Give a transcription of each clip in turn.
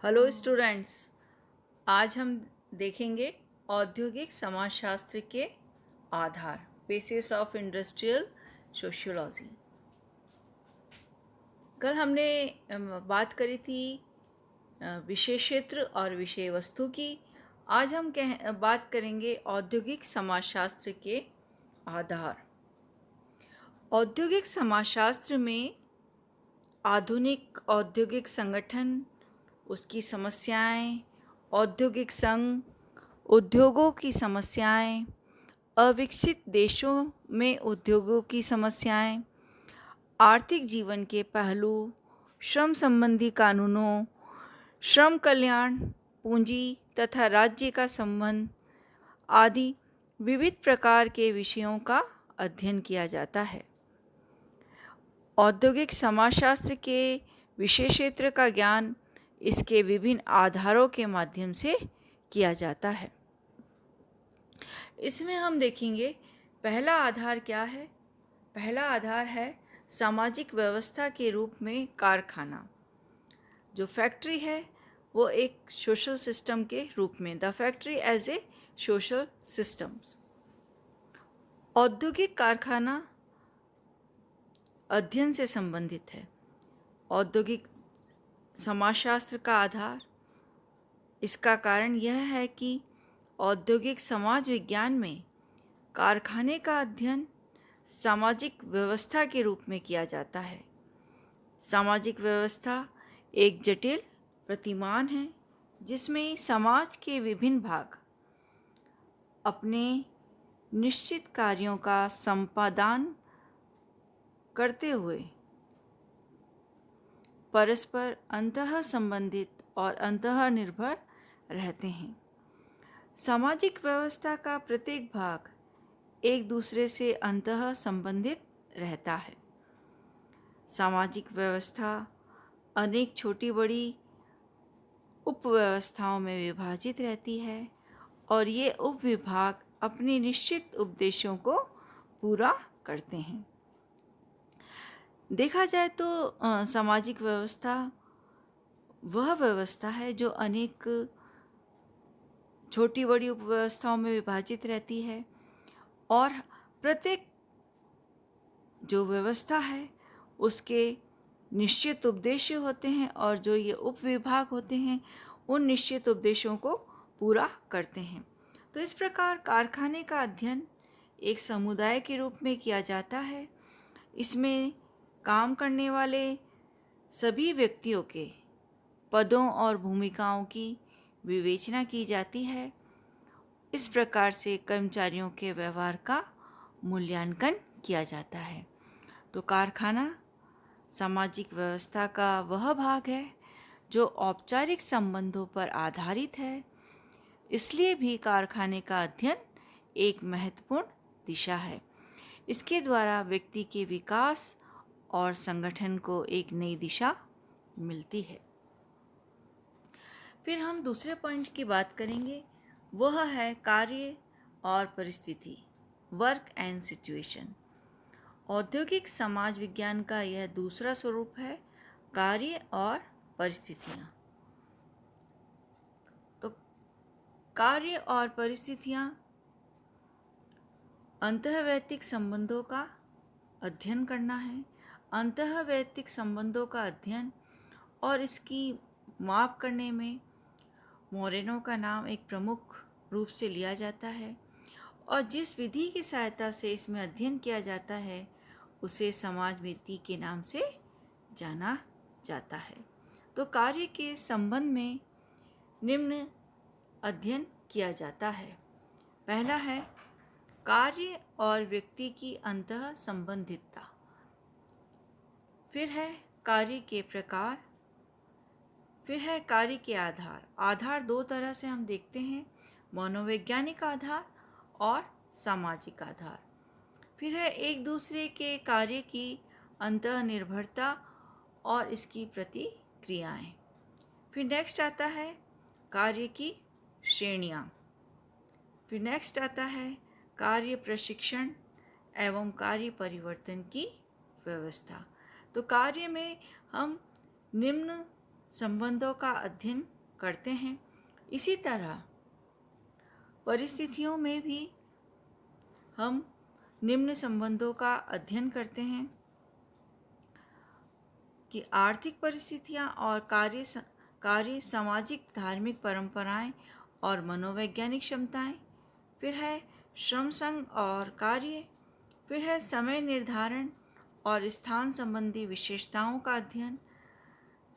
Hello students. आज हम देखेंगे औद्योगिक समाजशास्त्र के आधार, बेसिस ऑफ इंडस्ट्रियल सोशियोलॉजी। कल हमने बात करी थी विषय क्षेत्र और विषय वस्तु की। आज हम बात करेंगे औद्योगिक समाजशास्त्र के आधार। औद्योगिक समाजशास्त्र में आधुनिक औद्योगिक संगठन, उसकी समस्याएं, औद्योगिक संघ, उद्योगों की समस्याएं, अविकसित देशों में उद्योगों की समस्याएं, आर्थिक जीवन के पहलू, श्रम संबंधी कानूनों, श्रम कल्याण, पूंजी तथा राज्य का संबंध आदि विविध प्रकार के विषयों का अध्ययन किया जाता है। औद्योगिक समाजशास्त्र के विषय क्षेत्र का ज्ञान इसके विभिन्न आधारों के माध्यम से किया जाता है। इसमें हम देखेंगे पहला आधार क्या है। पहला आधार है सामाजिक व्यवस्था के रूप में कारखाना। जो फैक्ट्री है वो एक सोशल सिस्टम के रूप में, the factory as a social systems. औद्योगिक कारखाना अध्ययन से संबंधित है। औद्योगिक समाजशास्त्र का आधार, इसका कारण यह है कि औद्योगिक समाज विज्ञान में कारखाने का अध्ययन सामाजिक व्यवस्था के रूप में किया जाता है। सामाजिक व्यवस्था एक जटिल प्रतिमान है जिसमें समाज के विभिन्न भाग अपने निश्चित कार्यों का संपादन करते हुए परस्पर अंतः संबंधित और अंतः निर्भर रहते हैं। सामाजिक व्यवस्था का प्रत्येक भाग एक दूसरे से अंतः संबंधित रहता है। सामाजिक व्यवस्था अनेक छोटी बड़ी उपव्यवस्थाओं में विभाजित रहती है और ये उपविभाग अपने निश्चित उद्देश्यों को पूरा करते हैं। देखा जाए तो सामाजिक व्यवस्था वह व्यवस्था है जो अनेक छोटी बड़ी उपव्यवस्थाओं में विभाजित रहती है और प्रत्येक जो व्यवस्था है उसके निश्चित उद्देश्य होते हैं और जो ये उपविभाग होते हैं उन निश्चित उद्देश्यों को पूरा करते हैं। तो इस प्रकार कारखाने का अध्ययन एक समुदाय के रूप में किया जाता है। इसमें काम करने वाले सभी व्यक्तियों के पदों और भूमिकाओं की विवेचना की जाती है। इस प्रकार से कर्मचारियों के व्यवहार का मूल्यांकन किया जाता है। तो कारखाना सामाजिक व्यवस्था का वह भाग है जो औपचारिक संबंधों पर आधारित है। इसलिए भी कारखाने का अध्ययन एक महत्वपूर्ण दिशा है। इसके द्वारा व्यक्ति के विकास और संगठन को एक नई दिशा मिलती है। फिर हम दूसरे पॉइंट की बात करेंगे, वह है कार्य और परिस्थिति, वर्क एंड सिचुएशन। औद्योगिक समाज विज्ञान का यह दूसरा स्वरूप है, कार्य और परिस्थितियाँ। तो कार्य और परिस्थितियाँ अंतःवैयक्तिक संबंधों का अध्ययन करना है। अंतःवैयक्तिक संबंधों का अध्ययन और इसकी माप करने में मोरेनो का नाम एक प्रमुख रूप से लिया जाता है और जिस विधि की सहायता से इसमें अध्ययन किया जाता है उसे समाजमिति के नाम से जाना जाता है। तो कार्य के संबंध में निम्न अध्ययन किया जाता है। पहला है कार्य और व्यक्ति की अंतः संबंधितता। फिर है कार्य के प्रकार। फिर है कार्य के आधार। आधार दो तरह से हम देखते हैं, मनोवैज्ञानिक आधार और सामाजिक आधार। फिर है एक दूसरे के कार्य की अंतः निर्भरता और इसकी प्रतिक्रियाएं। फिर नेक्स्ट आता है कार्य की श्रेणियाँ। फिर नेक्स्ट आता है कार्य प्रशिक्षण एवं कार्य परिवर्तन की व्यवस्था। तो कार्य में हम निम्न संबंधों का अध्ययन करते हैं, इसी तरह परिस्थितियों में भी हम निम्न संबंधों का अध्ययन करते हैं कि आर्थिक परिस्थितियां और कार्य सामाजिक धार्मिक परंपराएं और मनोवैज्ञानिक क्षमताएं, फिर है श्रम संघ और कार्य, फिर है समय निर्धारण और स्थान संबंधी विशेषताओं का अध्ययन,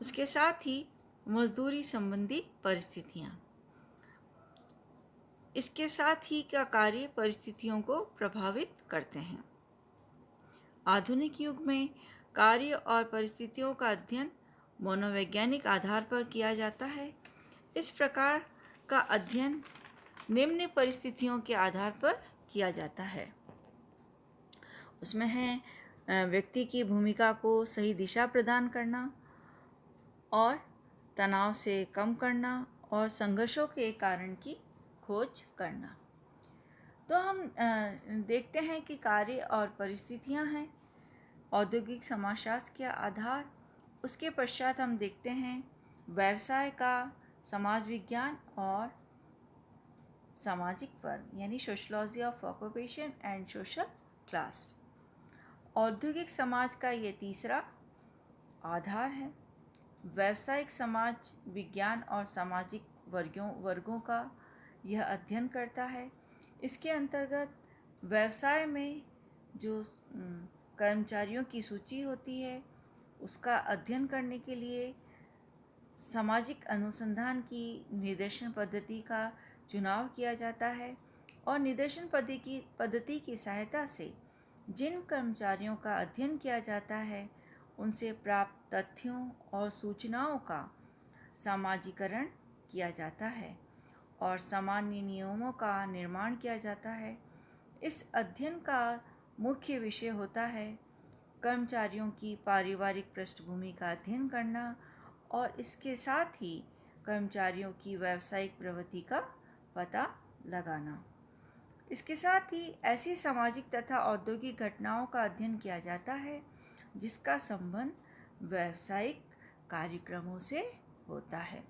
उसके साथ ही मजदूरी संबंधी परिस्थितियां। इसके साथ ही का कार्य परिस्थितियों को प्रभावित करते हैं। आधुनिक युग में कार्य और परिस्थितियों का अध्ययन मनोवैज्ञानिक आधार पर किया जाता है। इस प्रकार का अध्ययन निम्न परिस्थितियों के आधार पर किया जाता है। उसमें है व्यक्ति की भूमिका को सही दिशा प्रदान करना और तनाव से कम करना और संघर्षों के कारण की खोज करना। तो हम देखते हैं कि कार्य और परिस्थितियां हैं औद्योगिक समाजशास्त्र के आधार। उसके पश्चात हम देखते हैं व्यवसाय का समाज विज्ञान और सामाजिक वर्ग यानी sociology of occupation and social class. औद्योगिक समाज का ये तीसरा आधार है। व्यावसायिक समाज विज्ञान और सामाजिक वर्गों का यह अध्ययन करता है। इसके अंतर्गत व्यवसाय में जो कर्मचारियों की सूची होती है उसका अध्ययन करने के लिए सामाजिक अनुसंधान की निर्देशन पद्धति का चुनाव किया जाता है और निर्देशन पद्धति की सहायता से जिन कर्मचारियों का अध्ययन किया जाता है उनसे प्राप्त तथ्यों और सूचनाओं का सामाजिकरण किया जाता है और सामान्य नियमों का निर्माण किया जाता है। इस अध्ययन का मुख्य विषय होता है कर्मचारियों की पारिवारिक पृष्ठभूमि का अध्ययन करना और इसके साथ ही कर्मचारियों की व्यावसायिक प्रवृत्ति का पता लगाना। इसके साथ ही ऐसी सामाजिक तथा औद्योगिक घटनाओं का अध्ययन किया जाता है जिसका संबंध व्यावसायिक कार्यक्रमों से होता है,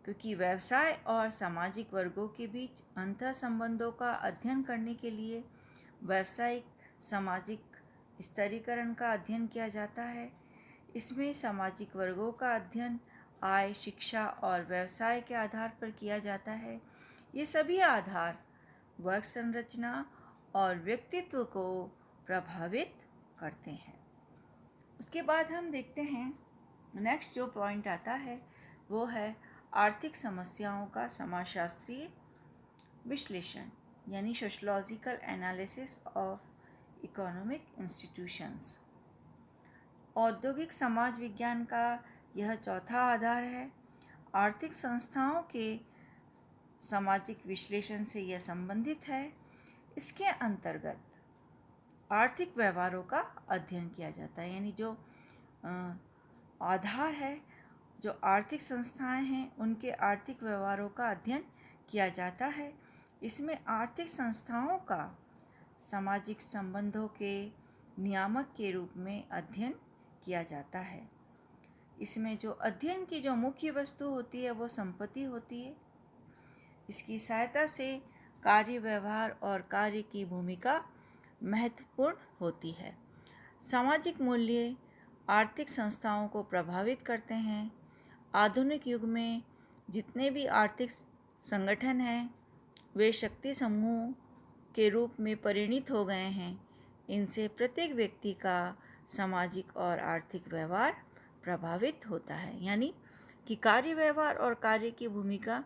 क्योंकि व्यवसाय और सामाजिक वर्गों के बीच अंतर संबंधों का अध्ययन करने के लिए व्यावसायिक सामाजिक स्तरीकरण का अध्ययन किया जाता है। इसमें सामाजिक वर्गों का अध्ययन आय, शिक्षा और व्यवसाय के आधार पर किया जाता है। ये सभी आधार वर्ग संरचना और व्यक्तित्व को प्रभावित करते हैं। उसके बाद हम देखते हैं नेक्स्ट जो पॉइंट आता है वो है आर्थिक समस्याओं का समाजशास्त्रीय विश्लेषण यानी sociological analysis of economic institutions. औद्योगिक समाज विज्ञान का यह चौथा आधार है। आर्थिक संस्थाओं के सामाजिक विश्लेषण से यह संबंधित है। इसके अंतर्गत आर्थिक व्यवहारों का अध्ययन किया जाता है, यानी जो आधार है, जो आर्थिक संस्थाएं हैं उनके आर्थिक व्यवहारों का अध्ययन किया जाता है। इसमें आर्थिक संस्थाओं का सामाजिक संबंधों के नियामक के रूप में अध्ययन किया जाता है। इसमें जो अध्ययन की जो मुख्य वस्तु होती है वो संपत्ति होती है। इसकी सहायता से कार्य व्यवहार और कार्य की भूमिका महत्वपूर्ण होती है। सामाजिक मूल्य आर्थिक संस्थाओं को प्रभावित करते हैं। आधुनिक युग में जितने भी आर्थिक संगठन हैं वे शक्ति समूह के रूप में परिणित हो गए हैं। इनसे प्रत्येक व्यक्ति का सामाजिक और आर्थिक व्यवहार प्रभावित होता है, यानी कि कार्य व्यवहार और कार्य की भूमिका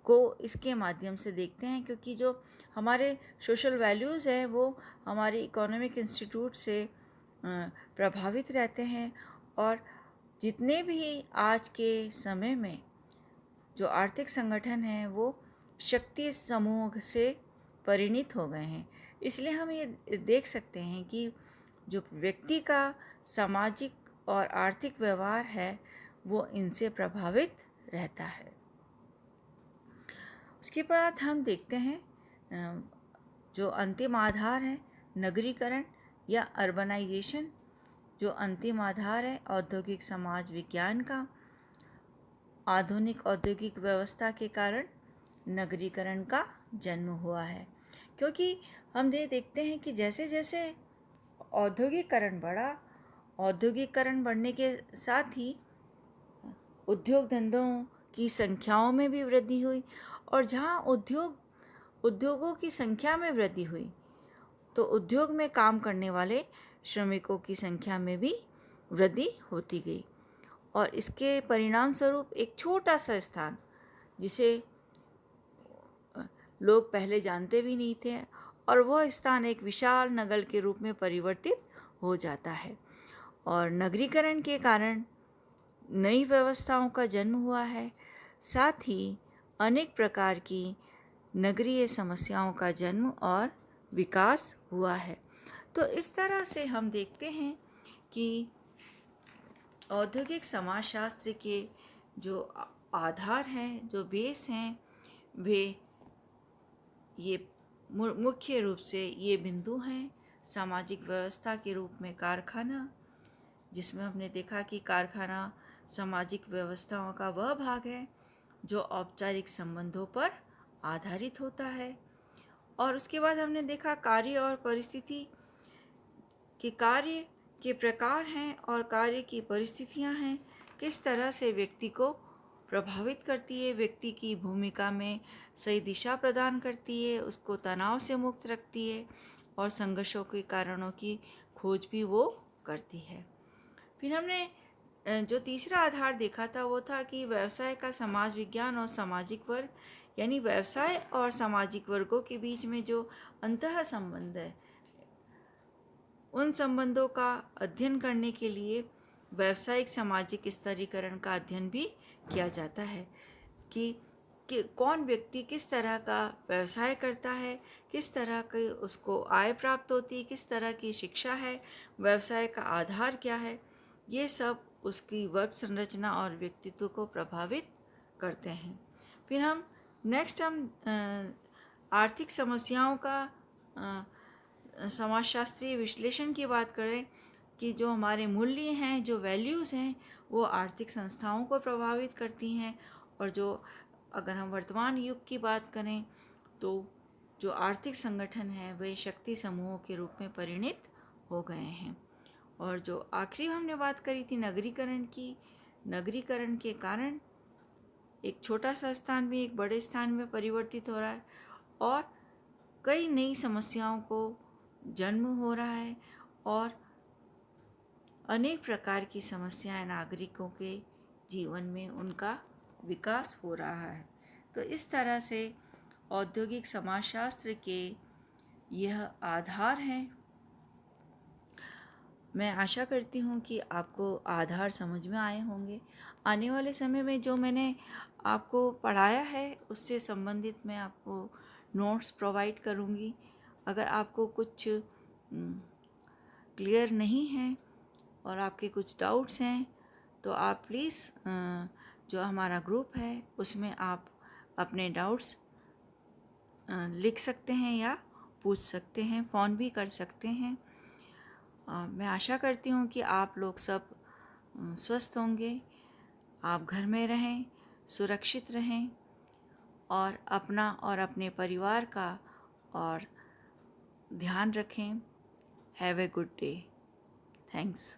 को इसके माध्यम से देखते हैं, क्योंकि जो हमारे सोशल वैल्यूज़ हैं वो हमारे इकोनॉमिक इंस्टीट्यूट से प्रभावित रहते हैं। और जितने भी आज के समय में जो आर्थिक संगठन हैं वो शक्ति समूह से परिणित हो गए हैं। इसलिए हम ये देख सकते हैं कि जो व्यक्ति का सामाजिक और आर्थिक व्यवहार है वो इनसे प्रभावित रहता है। उसके बाद हम देखते हैं जो अंतिम आधार है नगरीकरण या अर्बनाइजेशन। जो अंतिम आधार है औद्योगिक समाज विज्ञान का, आधुनिक औद्योगिक व्यवस्था के कारण नगरीकरण का जन्म हुआ है। क्योंकि हम ये देखते हैं कि जैसे जैसे औद्योगिकरण बढ़ा, औद्योगिकरण बढ़ने के साथ ही उद्योग धंधों की संख्याओं में भी वृद्धि हुई, और जहाँ उद्योगों की संख्या में वृद्धि हुई तो उद्योग में काम करने वाले श्रमिकों की संख्या में भी वृद्धि होती गई। और इसके परिणाम स्वरूप एक छोटा सा स्थान, जिसे लोग पहले जानते भी नहीं थे, और वह स्थान एक विशाल नगर के रूप में परिवर्तित हो जाता है। और नगरीकरण के कारण नई व्यवस्थाओं का जन्म हुआ है, साथ ही अनेक प्रकार की नगरीय समस्याओं का जन्म और विकास हुआ है। तो इस तरह से हम देखते हैं कि औद्योगिक समाजशास्त्र के जो आधार हैं, जो बेस हैं, वे ये मुख्य रूप से ये बिंदु हैं। सामाजिक व्यवस्था के रूप में कारखाना, जिसमें हमने देखा कि कारखाना सामाजिक व्यवस्थाओं का वह भाग है जो औपचारिक संबंधों पर आधारित होता है। और उसके बाद हमने देखा कार्य और परिस्थिति कि कार्य के प्रकार हैं और कार्य की परिस्थितियां हैं, किस तरह से व्यक्ति को प्रभावित करती है, व्यक्ति की भूमिका में सही दिशा प्रदान करती है, उसको तनाव से मुक्त रखती है और संघर्षों के कारणों की खोज भी वो करती है। फिर हमने जो तीसरा आधार देखा था वो था कि व्यवसाय का समाज विज्ञान और सामाजिक वर्ग, यानी व्यवसाय और सामाजिक वर्गों के बीच में जो अंतः संबंध है, उन संबंधों का अध्ययन करने के लिए व्यावसायिक सामाजिक स्तरीकरण का अध्ययन भी किया जाता है कि कौन व्यक्ति किस तरह का व्यवसाय करता है, किस तरह की उसको आय प्राप्त होती है, किस तरह की शिक्षा है, व्यवसाय का आधार क्या है, ये सब उसकी वर्ग संरचना और व्यक्तित्व को प्रभावित करते हैं। फिर हम आर्थिक समस्याओं का समाजशास्त्रीय विश्लेषण की बात करें कि जो हमारे मूल्य हैं, जो वैल्यूज़ हैं, वो आर्थिक संस्थाओं को प्रभावित करती हैं। और जो अगर हम वर्तमान युग की बात करें तो जो आर्थिक संगठन हैं वे शक्ति समूहों के रूप में परिणित हो गए हैं। और जो आखिरी हमने बात करी थी नगरीकरण की, नगरीकरण के कारण एक छोटा सा स्थान भी एक बड़े स्थान में परिवर्तित हो रहा है और कई नई समस्याओं को जन्म हो रहा है और अनेक प्रकार की समस्याएं नागरिकों के जीवन में उनका विकास हो रहा है। तो इस तरह से औद्योगिक समाजशास्त्र के यह आधार हैं। मैं आशा करती हूँ कि आपको आधार समझ में आए होंगे। आने वाले समय में जो मैंने आपको पढ़ाया है उससे संबंधित मैं आपको नोट्स प्रोवाइड करूँगी। अगर आपको कुछ क्लियर नहीं है और आपके कुछ डाउट्स हैं तो आप प्लीज़ जो हमारा ग्रुप है उसमें आप अपने डाउट्स लिख सकते हैं या पूछ सकते हैं, फ़ोन भी कर सकते हैं। मैं आशा करती हूँ कि आप लोग सब स्वस्थ होंगे, आप घर में रहें, सुरक्षित रहें और अपना और अपने परिवार का और ध्यान रखें। Have a good day. Thanks.